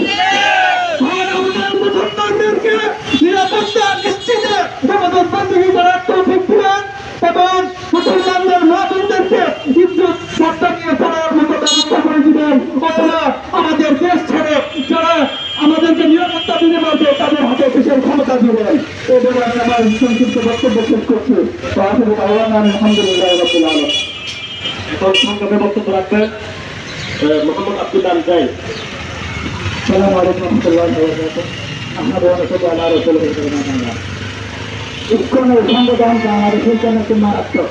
চাই। আমাদের মুসলমানদেরকে নিরাপত্তা নিশ্চিতে আমাদের বন্দী করার তৌফিক দিবেন এবং মুসলমানদের মা-বোনদেরকে ইজ্জত সত্তা নিয়ে চলার মতো ব্যবস্থা করে দিবেন। অথবা আমাদের দেশ ছেড়ে যারা আমাদেরকে নিরাপত্তা দিতে পারবে তাদের হাতে দেশের ক্ষমতা দিবেন। এই বলে আমি আমার সংক্ষিপ্ত বক্তব্য শেষ করছি। আলহামদুলিল্লাহ রাব্বিল আলামিন। এখন সংক্ষেপে বক্তব্য রাখবেন মোহাম্মদ আব্দুল্লাহ জাইদ। আসসালামু আলাইকুম ওয়া রাহমাতুল্লাহি ওয়া বারাকাতুহু। আহমদু ওয়া সাল্লাল্লাহু আলা রাসূলিহি। ইসকনের সংগঠন বাংলাদেশের জন্য একটি মারাত্মক।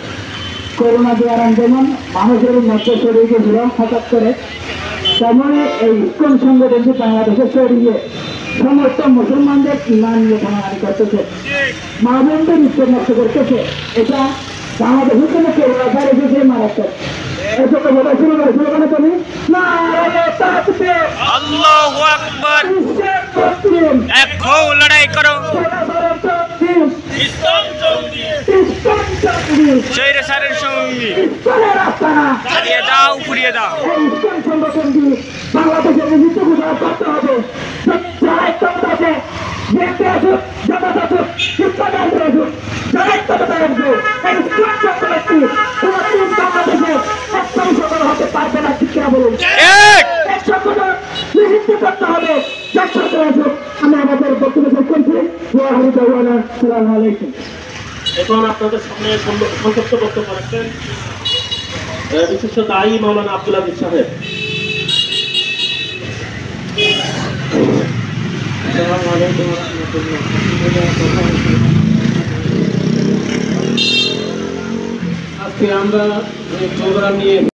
করোনা দ্বারা যেমন মানুষের মধ্যে ছড়িয়ে গিয়েছিল হঠাৎ করে, তেমনি এই ইসকন সংগঠনটি বাংলাদেশে ছড়িয়ে সমস্ত মুসলমানদের ইমান নিয়ে ভাঙানি করতেছে, মা বোনদের ইজ্জত নষ্ট করতেছে। এটা বাংলাদেশের জন্য করোনা ভাইরাসে মারাত্মক। এসব বলা শুরু করেছিল কেন তুমি? আল্লাহু আকবার। এখন লড়াই করো স্বৈরাচারের সঙ্গে, চালিয়ে দাও, পুড়িয়ে দাও। বাংলাদেশের নিযুক্ত ঘোষণা করতে হবে। হতে পারবে না, ঠিক কিনা বলুন? নিষিদ্ধ করতে হবে। আমি আমাদের বক্তব্য শেষ করছি। আসসালামু আলাইকুম। এখন আপনাদের সামনে সংক্ষিপ্ত বক্তব্য রাখছেন বিশিষ্ট দায়ী মাওলানা আব্দুল আজিজ সাহেব। আসসালামু আলাইকুম ওয়া রাহমাতুল্লাহ। আজকে আমরা প্রোগ্রাম নিয়ে